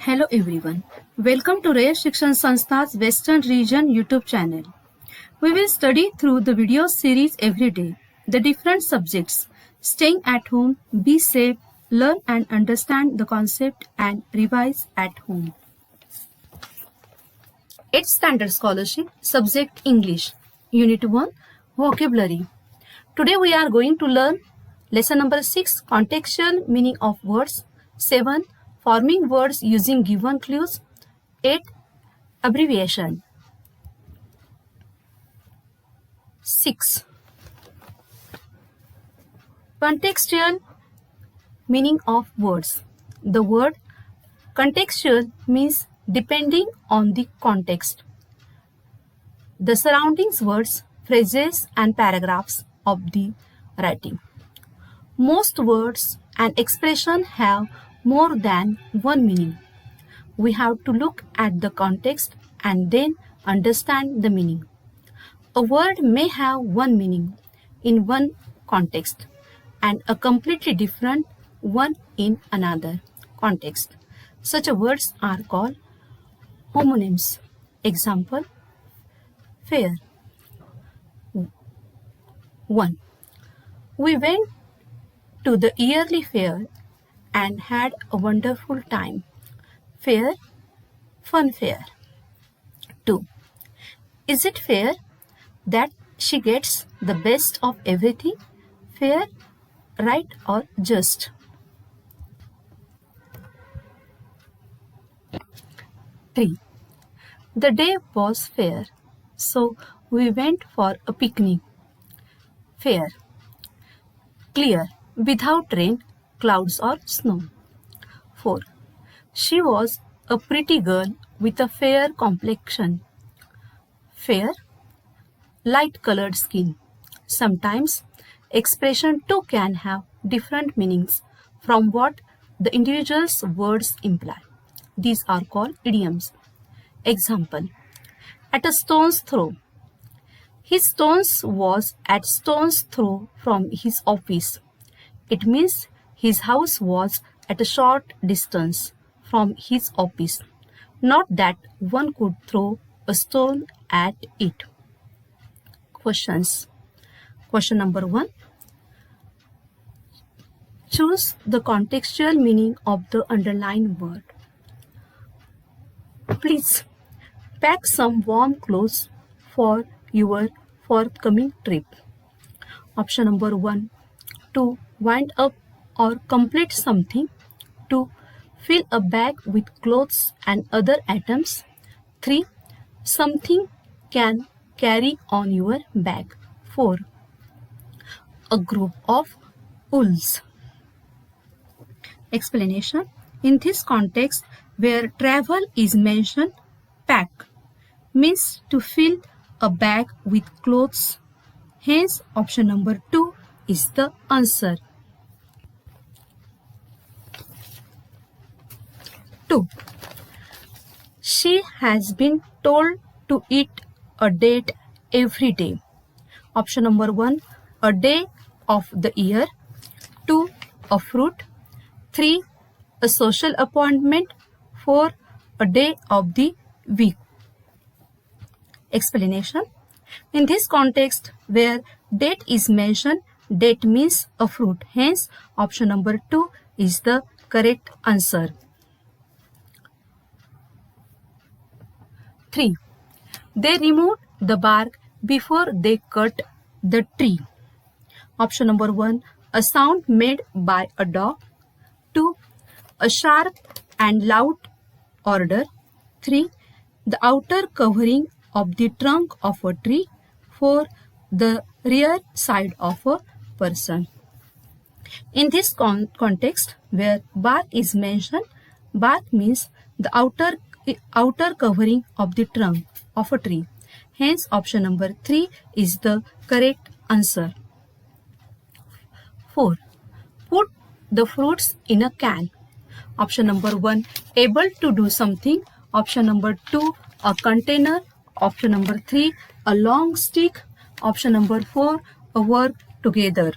Hello everyone. Welcome to Rayat Shikshan Sanstha's Western Region YouTube channel. We will study through the video series every day, the different subjects, staying at home, be safe, learn and understand the concept and revise at home. 8th Standard Scholarship, Subject English, Unit 1, Vocabulary. Today we are going to learn Lesson number 6, Contextual Meaning of Words, 7, Forming words using given clues, 8, Abbreviation. 6. Contextual meaning of words. The word contextual means depending on the context. The surroundings words, phrases and paragraphs of the writing. Most words and expressions have more than one meaning. We have to look at the context and then understand the meaning. A word may have one meaning in one context and a completely different one in another context. Such words are called homonyms. Example, fair. 1. We went to the yearly fair and had a wonderful time. Fair, fun fair. 2. Is it fair that she gets the best of everything? Fair, right or just? 3. The day was fair, so we went for a picnic. Fair, clear, without rain, clouds or snow. 4. She was a pretty girl with a fair complexion. Fair, light-colored skin. Sometimes, expression too can have different meanings from what the individual's words imply. These are called idioms. Example, at a stone's throw. His stones was at stone's throw from his office. It means his house was at a short distance from his office, not that one could throw a stone at it. Questions. Question number 1. Choose the contextual meaning of the underlined word. Please pack some warm clothes for your forthcoming trip. Option number 1. To wind up or complete something. 2. Fill a bag with clothes and other items. 3. Something can carry on your bag. 4. A group of wools. Explanation. In this context, where travel is mentioned, pack means to fill a bag with clothes. Hence, option number 2 is the answer. 2. She has been told to eat a date every day. Option number 1, a day of the year. 2, a fruit. 3, a social appointment. 4, a day of the week. Explanation. In this context, where date is mentioned, date means a fruit. Hence, option number 2 is the correct answer. 3. They removed the bark before they cut the tree. Option number 1, a sound made by a dog. 2, a sharp and loud order. 3, the outer covering of the trunk of a tree. 4, the rear side of a person. In this context, where bark is mentioned, bark means the outer covering of the trunk of a tree. Hence, option number 3 is the correct answer. 4. Put the fruits in a can. Option number 1, able to do something. Option number 2, a container. Option number 3, a long stick. Option number 4, a work together.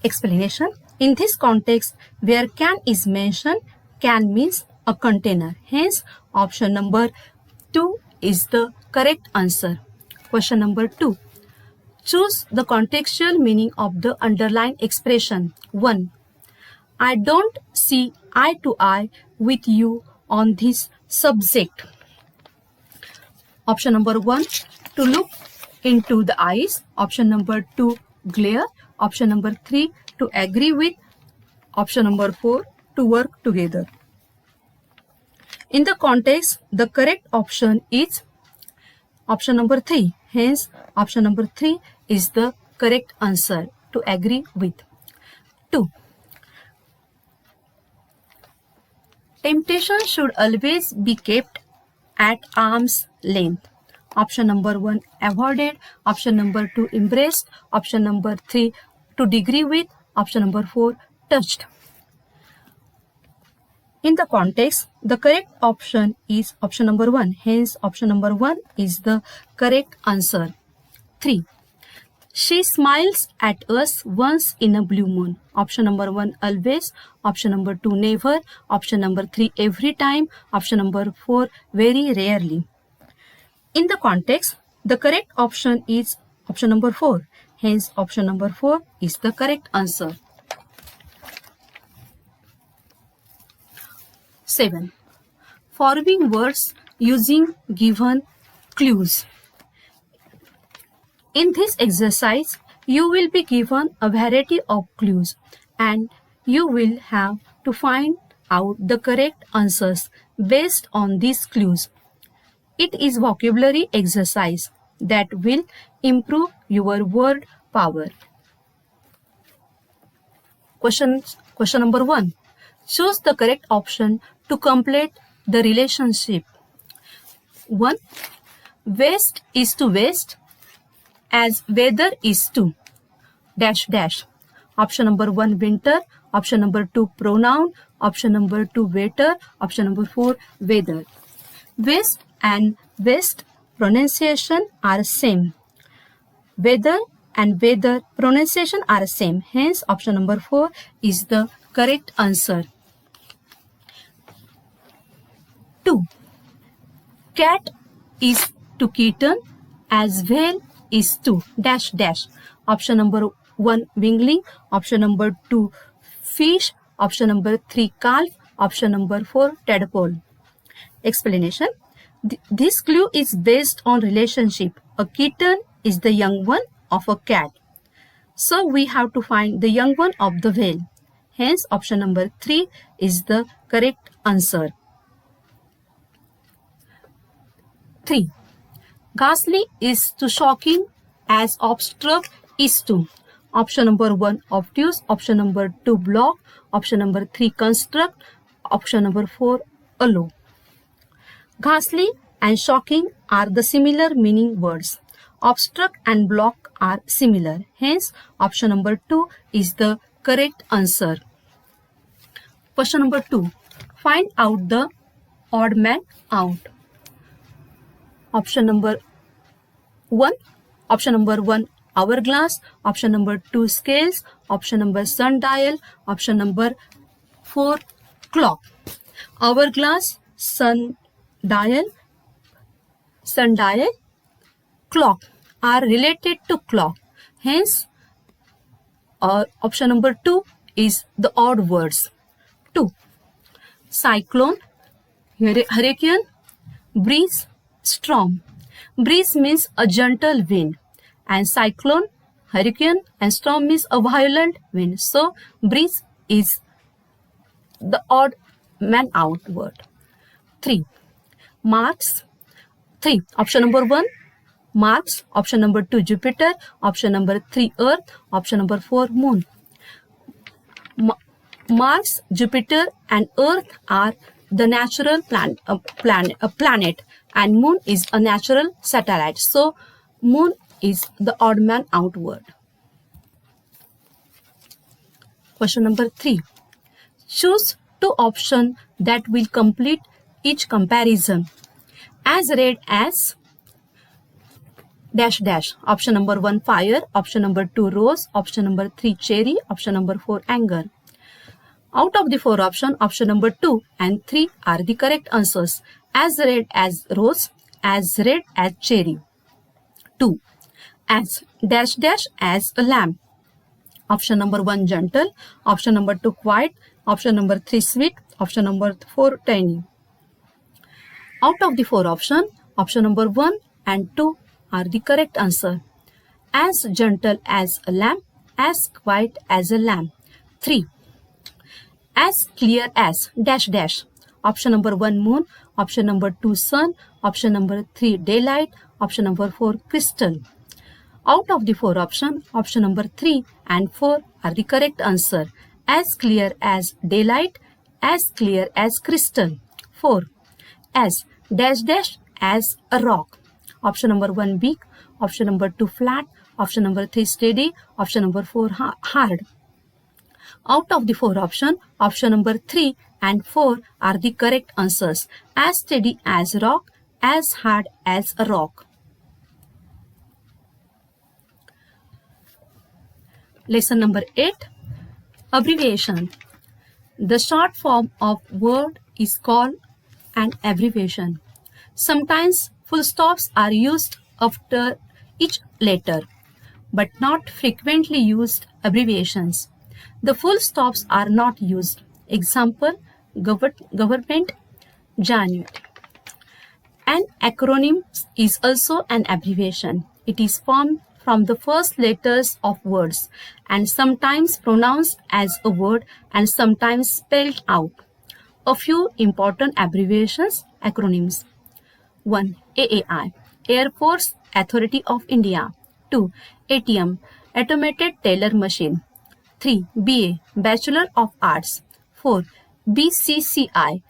Explanation. In this context, where can is mentioned, can means a container. Hence, option number 2 is the correct answer. Question number 2. Choose the contextual meaning of the underlined expression. 1. I don't see eye to eye with you on this subject. Option number 1, to look into the eyes. Option number 2, glare. Option number 3, to agree with. Option number 4, to work together. In the context, the correct option is option number 3. Hence, option number 3 is the correct answer, to agree with. 2. Temptation should always be kept at arm's length. Option number 1, avoided. Option number 2, embraced. Option number 3, to degree with. Option number 4, touched. In the context, the correct option is option number 1. Hence, option number 1 is the correct answer. 3. She smiles at us once in a blue moon. Option number 1, always. Option number 2, never. Option number 3, every time. Option number 4, very rarely. In the context, the correct option is option number 4. Hence, option number 4 is the correct answer. 7. Forming words using given clues. In this exercise, you will be given a variety of clues and you will have to find out the correct answers based on these clues. It is vocabulary exercise that will improve your word power. Question number 1. Choose the correct option to complete the relationship. 1. West is to west as weather is to dash dash. Option number 1, winter. Option number 2, pronoun. Option number 2, waiter. Option number 4, weather. West and west pronunciation are same. Weather and weather pronunciation are same. Hence, option number 4 is the correct answer. 2. Cat is to kitten as well is to dash dash. Option number 1, wingling. Option number 2, fish. Option number 3, calf. Option number 4, tadpole. Explanation. This clue is based on relationship. A kitten is the young one of a cat. So we have to find the young one of the whale. Hence, option number 3 is the correct answer. 3. Ghastly is to shocking as obstruct is to. Option number 1, obtuse. Option number 2, block. Option number 3, construct. Option number 4, allow. Ghastly and shocking are the similar meaning words. Obstruct and block are similar. Hence, option number 2 is the correct answer. Question number 2. Find out the odd man out. Option number 1. Option number 1, hourglass. Option number 2, scales. Option number sundial. Option number 4, clock. Hourglass, sundial, clock are related to clock. Hence, option number 2 is the odd words. 2. Cyclone, hurricane, breeze, storm. Breeze means a gentle wind and cyclone, hurricane and storm means a violent wind. So, breeze is the odd man out word. 3. Marks. 3. Option number 1, Mars. Option number 2, Jupiter. Option number 3, Earth. Option number 4, Moon. Mars, Jupiter and Earth are the natural planet and Moon is a natural satellite. So, Moon is the odd man out word. Question number 3. Choose 2 options that will complete each comparison. As read as dash dash. Option number 1 fire, option number 2 rose, option number 3 cherry, option number 4 anger. Out of the 4 options, option number 2 and 3 are the correct answers. As red as rose, as red as cherry. 2. As dash dash as a lamb. Option number 1 gentle, option number 2 quiet, option number 3 sweet, option number 4 tiny. Out of the 4 options, option number 1 and 2 are the correct answer. As gentle as a lamb, as quiet as a lamb. 3. As clear as dash dash. Option number 1 moon, option number 2 sun, option number 3 daylight, option number 4 crystal. Out of the 4 options, option number 3 and 4 are the correct answer. As clear as daylight, as clear as crystal. 4. As dash dash as a rock. Option number 1 big, option number 2 flat, option number 3 steady, option number 4 hard. Out of the 4 options, option number 3 and 4 are the correct answers. As steady as rock, as hard as a rock. Lesson number 8. Abbreviation. The short form of word is called an abbreviation. Sometimes full stops are used after each letter, but not frequently used abbreviations. The full stops are not used. Example, government, January. An acronym is also an abbreviation. It is formed from the first letters of words and sometimes pronounced as a word and sometimes spelled out. A few important abbreviations, acronyms. 1. AAI, Air Force Authority of India. 2. ATM, Automated Teller Machine. 3. BA, Bachelor of Arts. 4. BCCI,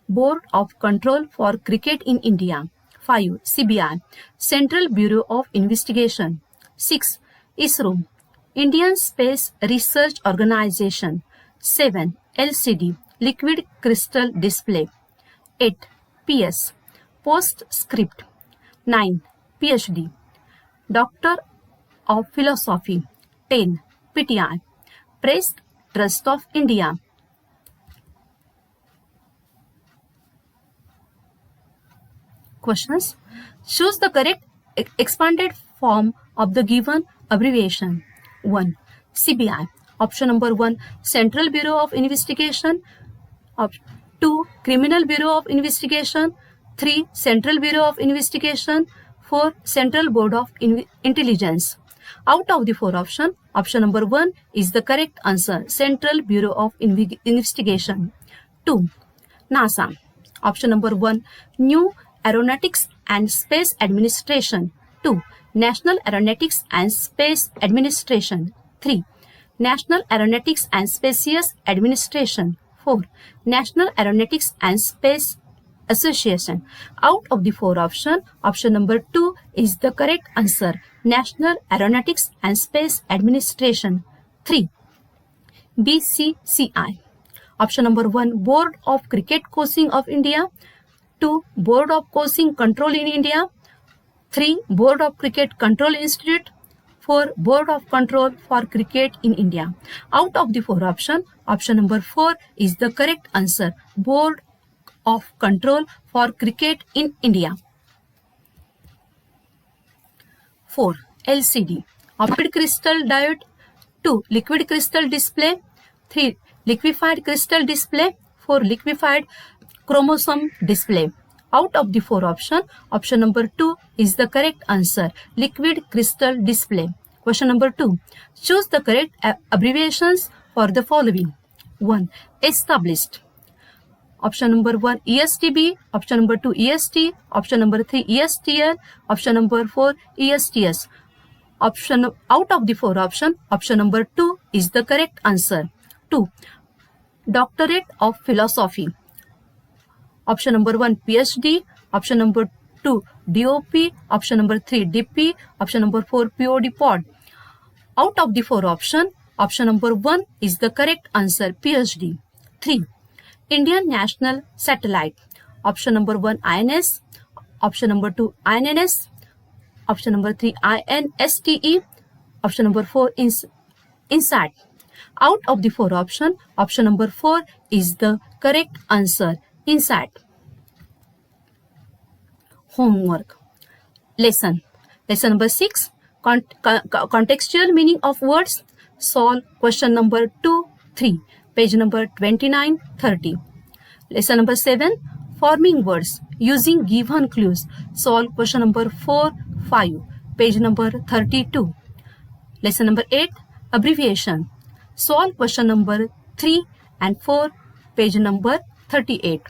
Board of Control for Cricket in India. 5. CBI, Central Bureau of Investigation. 6. ISRO, Indian Space Research Organization. 7. LCD, Liquid Crystal Display. 8. PS, Postscript. 9. PhD, Doctor of Philosophy. 10. PTI, Press Trust of India. Questions. Choose the correct expanded form of the given abbreviation. 1. CBI. Option number 1, Central Bureau of Investigation. 2. Criminal Bureau of Investigation. 3. Central Bureau of Investigation. 4. Central Board of Intelligence. Out of the 4 options, option number 1 is the correct answer. Central Bureau of Investigation. 2. NASA. Option number 1, New Aeronautics and Space Administration. 2. National Aeronautics and Space Administration. 3. National Aeronautics and Space Administration. 4. National Aeronautics and Space Association. Out of the 4 options, option number 2 is the correct answer. National Aeronautics and Space Administration. 3. BCCI. Option number 1, Board of Cricket Coaching of India. 2. Board of Coaching Control in India. 3. Board of Cricket Control Institute. 4. Board of Control for Cricket in India. Out of the 4 options, option number 4 is the correct answer. Board of Control for Cricket in India. 4. LCD, Optic Crystal Diode. 2. Liquid Crystal Display. 3. Liquefied Crystal Display. 4. Liquefied Chromosome Display. Out of the 4 options, option number 2 is the correct answer. Liquid Crystal Display. Question number 2. Choose the correct abbreviations for the following. 1. Established. Option number 1 ESTB, option number 2 EST, option number 3 ESTL, option number 4 ESTS. Out of the 4 options, option number 2 is the correct answer. 2. Doctorate of Philosophy. Option number 1 PhD, option number 2 DOP, option number 3 DP, option number 4 POD pod. Out of the 4 options, option number 1 is the correct answer. PhD. 3. Indian National Satellite. Option number 1 INS, option number 2 INNS, Option number 3, INSTE. Option number 4, INSAT. Out of the 4 options, option number 4 is the correct answer, INSAT. Homework. Lesson number 6, contextual meaning of words. Solve question number 2, 3, page number 29, 30. Lesson number 7, forming words using given clues. Solve question number 4, 5, page number 32. Lesson number 8, abbreviation. Solve question number 3 and 4, page number 38.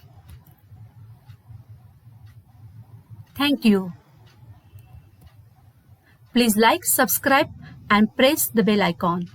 Thank you. Please like, subscribe and press the bell icon.